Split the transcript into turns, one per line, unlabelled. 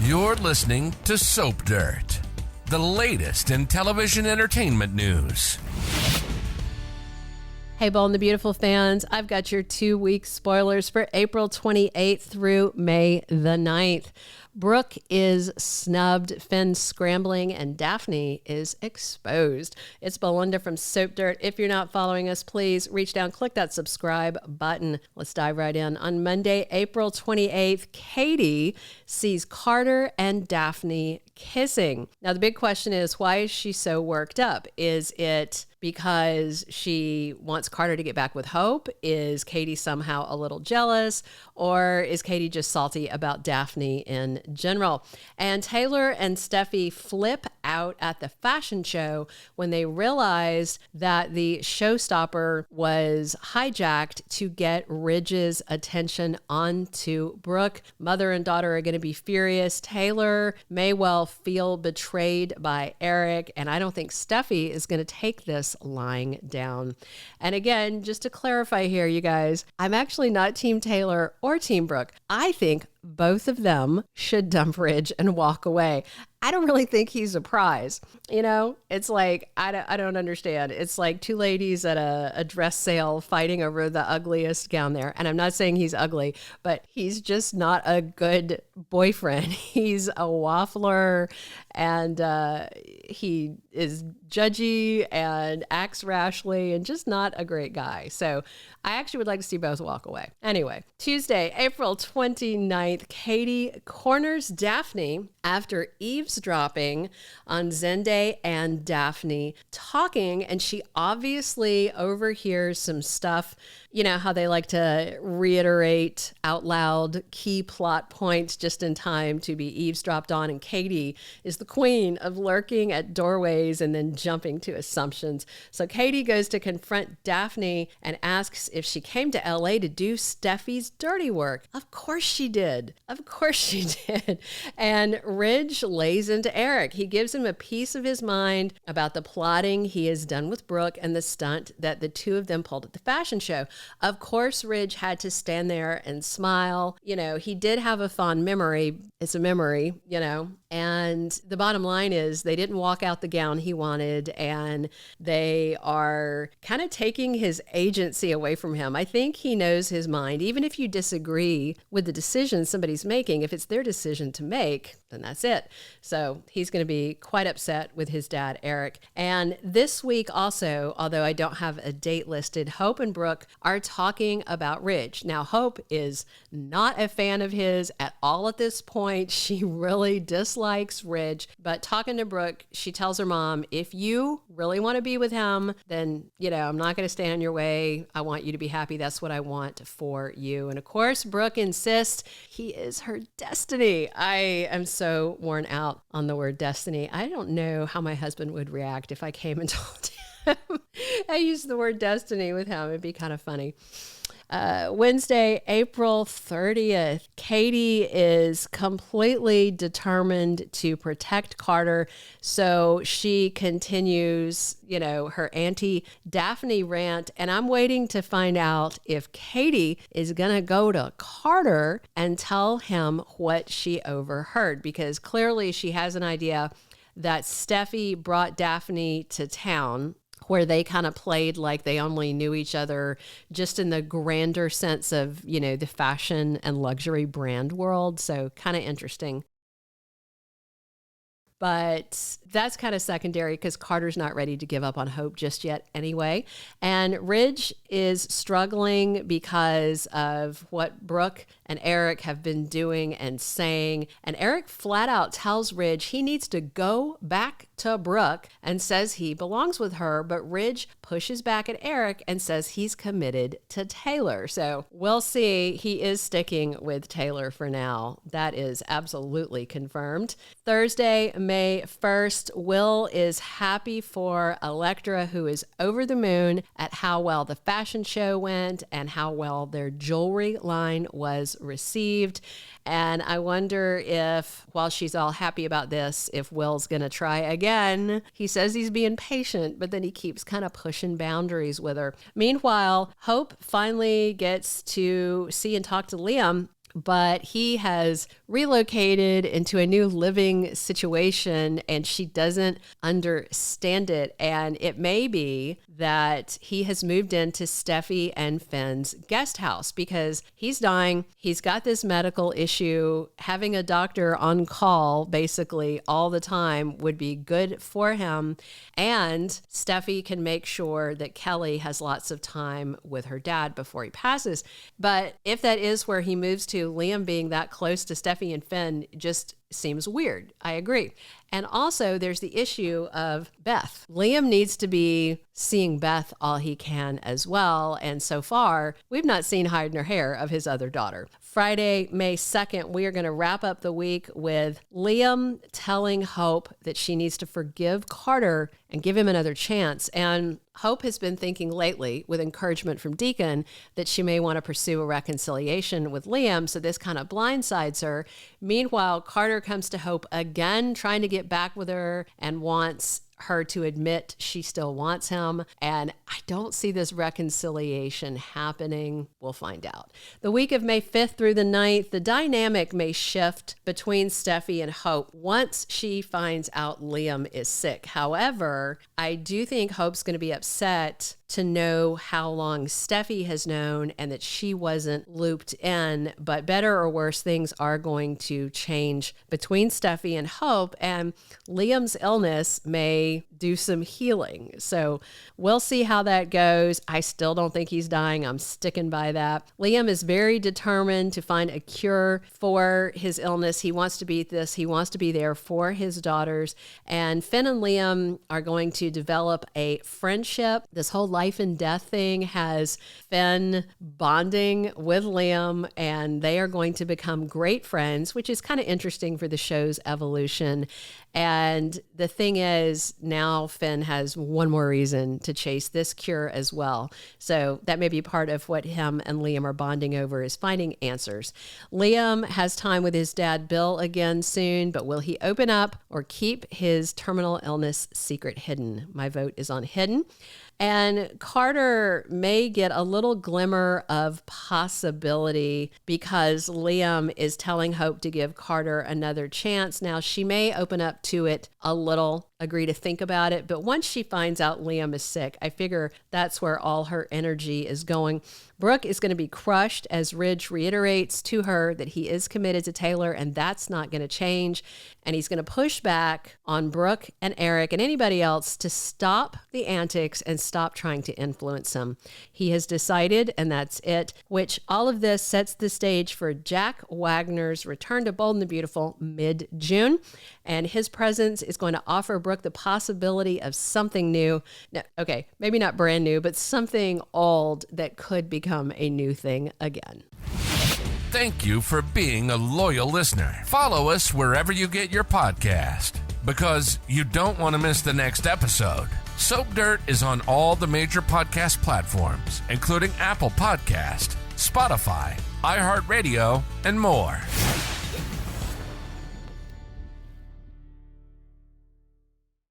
You're listening to Soap Dirt, the latest in television entertainment news.
Hey, Bold and the Beautiful fans, I've got your 2-week spoilers for April 28th through May the 9th. Brooke is snubbed, Finn's scrambling, and Daphne is exposed. It's Belinda from Soap Dirt. If you're not following us, please reach down, click that subscribe button. Let's dive right in. On Monday, April 28th, Katie sees Carter and Daphne kissing. Now, the big question is, why is she so worked up? Is it because she wants Carter to get back with Hope? Is Katie somehow a little jealous? Or is Katie just salty about Daphne in general? And Taylor and Steffy flip out at the fashion show when they realized that the showstopper was hijacked to get Ridge's attention onto Brooke. Mother and daughter are going to be furious. Taylor may well feel betrayed by Eric, and I don't think Steffy is going to take this lying down. And again, just to clarify here, you guys, I'm actually not Team Taylor or Team Brooke. I think both of them should dump Ridge and walk away. I don't really think he's a prize. You know, it's like, I don't understand. It's like two ladies at a dress sale fighting over the ugliest gown there. And I'm not saying he's ugly, but he's just not a good boyfriend. He's a waffler, and he is judgy and acts rashly and just not a great guy. So I actually would like to see both walk away. Anyway, Tuesday, April 29th, Katie corners Daphne after eavesdropping on Zende and Daphne talking, and she obviously overhears some stuff. You know how they like to reiterate out loud key plot points just in time to be eavesdropped on, and Katie is the queen of lurking at doorways and then jumping to assumptions. So Katie goes to confront Daphne and asks if she came to LA to do Steffy's dirty work. Of course she did. Of course she did. And Ridge lays into Eric. He gives him a piece of his mind about the plotting he has done with Brooke and the stunt that the two of them pulled at the fashion show. Of course, Ridge had to stand there and smile. You know, he did have a fond memory. It's a memory, you know. And the bottom line is they didn't walk out the gown he wanted, and they are kind of taking his agency away from him. I think he knows his mind. Even if you disagree with the decision somebody's making, if it's their decision to make, then that's it. So he's going to be quite upset with his dad, Eric. And this week also, although I don't have a date listed, Hope and Brooke are talking about Ridge. Now, Hope is not a fan of his at all at this point. She really dislikes Ridge. But talking to Brooke, she tells her mom, if you really want to be with him, then, you know, I'm not going to stand in your way. I want you to be happy. That's what I want for you. And of course, Brooke insists he is her destiny. I am so worn out on the word destiny. I don't know how my husband would react if I came and told him I used the word destiny with him. It'd be kind of funny. Wednesday, April 30th, Katie is completely determined to protect Carter. So she continues, you know, her anti-Daphne rant. And I'm waiting to find out if Katie is going to go to Carter and tell him what she overheard, because clearly she has an idea that Steffy brought Daphne to town, where they kind of played like they only knew each other just in the grander sense of, you know, the fashion and luxury brand world. So kind of interesting. But that's kind of secondary because Carter's not ready to give up on Hope just yet anyway. And Ridge is struggling because of what Brooke and Eric have been doing and saying. And Eric flat out tells Ridge he needs to go back to Brooke and says he belongs with her. But Ridge pushes back at Eric and says he's committed to Taylor. So we'll see. He is sticking with Taylor for now. That is absolutely confirmed. Thursday, May 1st, Will is happy for Electra, who is over the moon at how well the fashion show went and how well their jewelry line was received. And I wonder if, while she's all happy about this, if Will's going to try again. He says he's being patient, but then he keeps kind of pushing boundaries with her. Meanwhile, Hope finally gets to see and talk to Liam. but he has relocated into a new living situation and she doesn't understand it. And it may be that he has moved into Steffy and Finn's guest house because he's dying. He's got this medical issue. Having a doctor on call basically all the time would be good for him. And Steffy can make sure that Kelly has lots of time with her dad before he passes. But if that is where he moves to, Liam being that close to Steffy and Finn just seems weird. I agree. And also there's the issue of Beth. Liam needs to be seeing Beth all he can as well. And so far, we've not seen hide nor hair of his other daughter. Friday, May 2nd, we are going to wrap up the week with Liam telling Hope that she needs to forgive Carter and give him another chance. And Hope has been thinking lately, with encouragement from Deacon, that she may want to pursue a reconciliation with Liam, so this kind of blindsides her. Meanwhile, Carter comes to Hope again, trying to get back with her and wants her to admit she still wants him. And I don't see this reconciliation happening. We'll find out. The week of May 5th through the 9th, the dynamic may shift between Steffy and Hope once she finds out Liam is sick. However, I do think Hope's going to be upset to know how long Steffy has known and that she wasn't looped in, but better or worse, things are going to change between Steffy and Hope, and Liam's illness may do some healing. So we'll see how that goes. I still don't think he's dying. I'm sticking by that. Liam is very determined to find a cure for his illness. He wants to beat this. He wants to be there for his daughters. And Finn and Liam are going to develop a friendship. This whole life and death thing has Finn bonding with Liam, and they are going to become great friends, which is kind of interesting for the show's evolution. And the thing is, now Finn has one more reason to chase this cure as well. So that may be part of what him and Liam are bonding over, is finding answers. Liam has time with his dad, Bill, again soon, but will he open up or keep his terminal illness secret hidden? My vote is on hidden. And Carter may get a little glimmer of possibility because Liam is telling Hope to give Carter another chance. Now, she may open up to it a little, agree to think about it, but once she finds out Liam is sick, I figure that's where all her energy is going. Brooke is going to be crushed as Ridge reiterates to her that he is committed to Taylor and that's not going to change. And he's going to push back on Brooke and Eric and anybody else to stop the antics and stop trying to influence him. He has decided, and that's it, which all of this sets the stage for Jack Wagner's return to Bold and the Beautiful mid-June. And his presence is going to offer Brooke the possibility of something new. No, okay, maybe not brand new, but something old that could become a new thing again.
Thank you for being a loyal listener. Follow us wherever you get your podcast, because you don't want to miss the next episode. Soap Dirt is on all the major podcast platforms, including Apple Podcast, Spotify, iHeartRadio, and more.